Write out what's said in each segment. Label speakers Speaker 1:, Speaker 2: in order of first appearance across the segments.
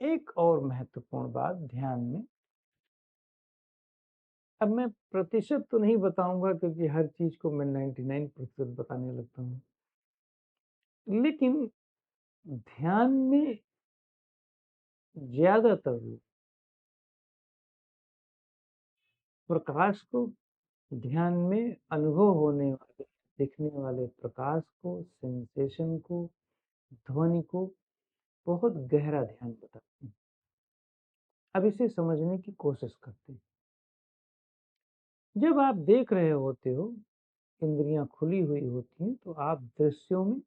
Speaker 1: एक और महत्वपूर्ण बात ध्यान में, अब मैं प्रतिशत तो नहीं बताऊंगा क्योंकि हर चीज को मैं 99% बताने लगता हूँ, लेकिन ध्यान में ज्यादातर लोग प्रकाश को, ध्यान में अनुभव होने वाले, दिखने वाले प्रकाश को, सेंसेशन को, ध्वनि को बहुत गहरा ध्यान बताते हैं। अब इसे समझने की कोशिश करते हैं। जब आप देख रहे होते हो, इंद्रियां खुली हुई होती हैं, तो आप दृश्यों में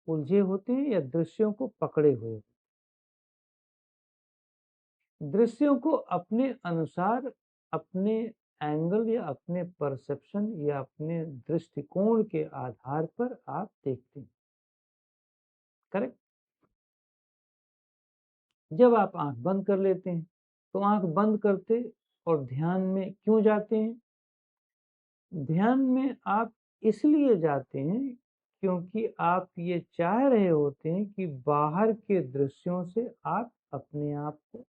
Speaker 1: उलझे होते हैं या दृश्यों को पकड़े हुए होते हैं। दृश्यों को अपने अनुसार, अपने एंगल या अपने परसेप्शन या अपने दृष्टिकोण के आधार पर आप देखते हैं। करेक्ट। जब आप आंख बंद कर लेते हैं, तो आंख बंद करते और ध्यान में क्यों जाते हैं? ध्यान में आप इसलिए जाते हैं क्योंकि आप ये चाह रहे होते हैं कि बाहर के दृश्यों से आप अपने आप को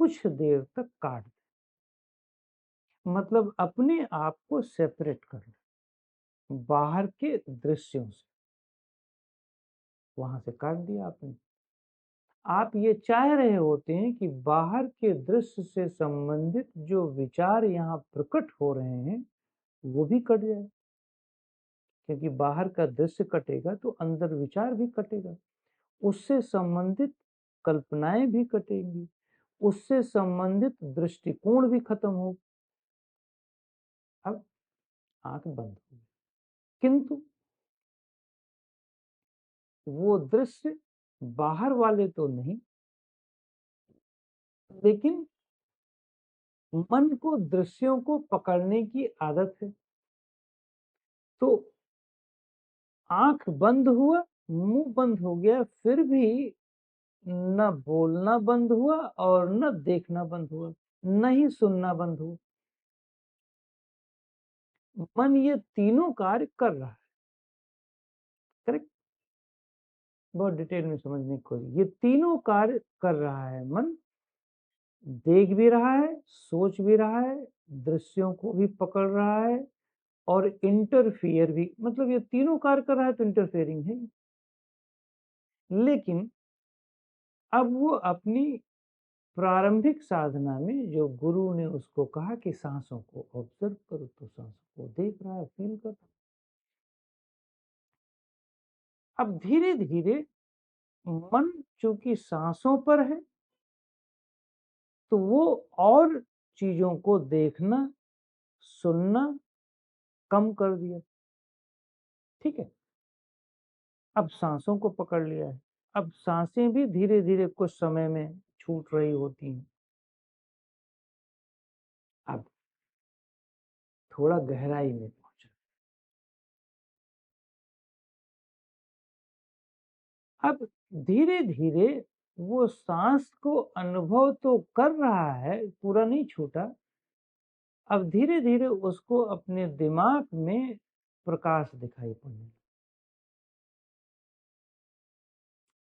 Speaker 1: कुछ देर तक काट दें, मतलब अपने आप को सेपरेट कर लें बाहर के दृश्यों से। वहां से काट दिया आपने। आप ये चाह रहे होते हैं कि बाहर के दृश्य से संबंधित जो विचार यहाँ प्रकट हो रहे हैं वो भी कट जाए, क्योंकि बाहर का दृश्य कटेगा तो अंदर विचार भी कटेगा, उससे संबंधित कल्पनाएं भी कटेंगी, उससे संबंधित दृष्टिकोण भी खत्म हो। अब आंख बंद हो, किंतु वो दृश्य बाहर वाले तो नहीं, लेकिन मन को दृश्यों को पकड़ने की आदत है। तो आंख बंद हुआ, मुंह बंद हो गया, फिर भी न बोलना बंद हुआ और न देखना बंद हुआ, न ही सुनना बंद हुआ। मन ये तीनों कार्य कर रहा है। करेक्ट। बहुत डिटेल में समझने की कोशिश, ये तीनों कार्य कर रहा है मन। देख भी रहा है, सोच भी रहा है, दृश्यों को भी पकड़ रहा है और इंटरफियर भी, मतलब ये तीनों कार्य कर रहा है तो इंटरफेयरिंग है। लेकिन अब वो अपनी प्रारंभिक साधना में जो गुरु ने उसको कहा कि सांसों को ऑब्जर्व करो, तो सांसों को देख रहा है, फील कर रहा है। अब धीरे धीरे मन चूंकि सांसों पर है, तो वो और चीजों को देखना, सुनना कम कर दिया। ठीक है। अब सांसों को पकड़ लिया है। अब सांसें भी धीरे धीरे कुछ समय में छूट रही होती हैं। अब थोड़ा गहराई में पहुंचा। अब धीरे धीरे वो सांस को अनुभव तो कर रहा है, पूरा नहीं छूटा। अब धीरे धीरे उसको अपने दिमाग में प्रकाश दिखाई पड़ने लगा।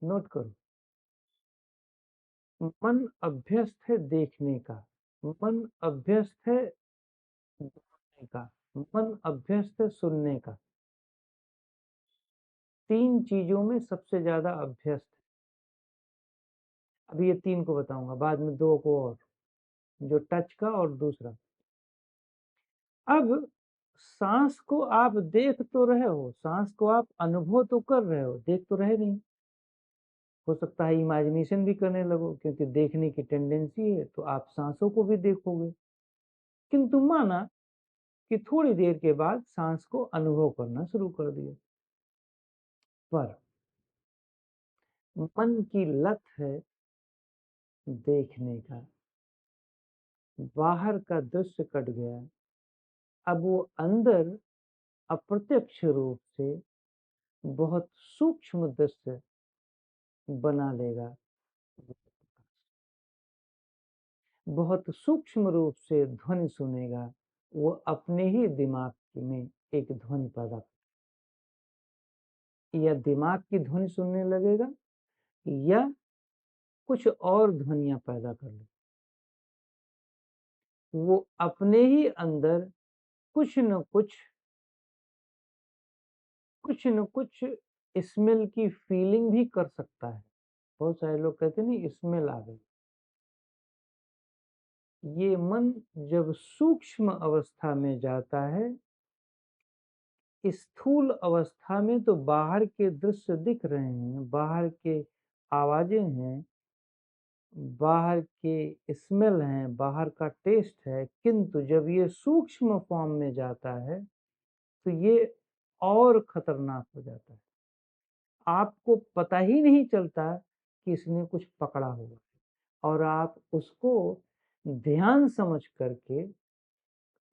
Speaker 1: नोट करो, मन अभ्यस्त है देखने का, मन अभ्यस्त है बोलने का, मन अभ्यस्त है सुनने का। तीन चीजों में सबसे ज्यादा अभ्यस्त है। अभी ये तीन को बताऊंगा, बाद में दो को और, जो टच का और दूसरा। अब सांस को आप देख तो रहे हो, सांस को आप अनुभव तो कर रहे हो, देख तो रहे नहीं। हो सकता है इमेजिनेशन भी करने लगो, क्योंकि देखने की टेंडेंसी है, तो आप सांसों को भी देखोगे। किंतु माना कि थोड़ी देर के बाद सांस को अनुभव करना शुरू कर दिया, पर मन की लत है देखने का, बाहर का दृश्य कट गया। अब वो अंदर अप्रत्यक्ष रूप से बहुत सूक्ष्म दृश्य बना लेगा, बहुत सूक्ष्म रूप से ध्वनि सुनेगा। वो अपने ही दिमाग में एक ध्वनि पैदा, या दिमाग की ध्वनि सुनने लगेगा, या कुछ और ध्वनियाँ पैदा कर ले। वो अपने ही अंदर कुछ न कुछ स्मेल की फीलिंग भी कर सकता है। बहुत सारे लोग कहते हैं ना स्मेल आ गई। ये मन जब सूक्ष्म अवस्था में जाता है, स्थूल अवस्था में तो बाहर के दृश्य दिख रहे हैं, बाहर के आवाजें हैं, बाहर के स्मेल हैं, बाहर का टेस्ट है, किंतु जब ये सूक्ष्म फॉर्म में जाता है तो ये और खतरनाक हो जाता है। आपको पता ही नहीं चलता कि इसने कुछ पकड़ा हुआ है और आप उसको ध्यान समझ करके,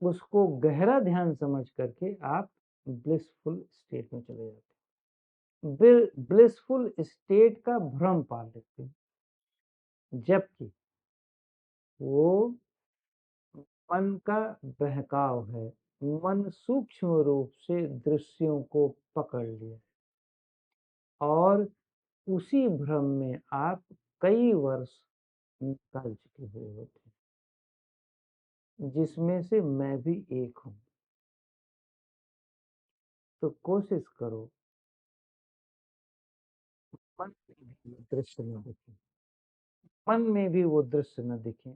Speaker 1: उसको गहरा ध्यान समझ करके आप ब्लिसफुल स्टेट में चले जाते हैं। ब्लिसफुल स्टेट का भ्रम पाल लेते हैं, जबकि वो मन का बहकाव है। मन सूक्ष्म रूप से दृश्यों को पकड़ लिया और उसी भ्रम में आप कई वर्ष निकाल चुके हुए होते हैं, जिसमें से मैं भी एक हूँ। तो कोशिश करो मन में भी वो दृश्य न दिखे, मन में भी वो दृश्य न दिखे।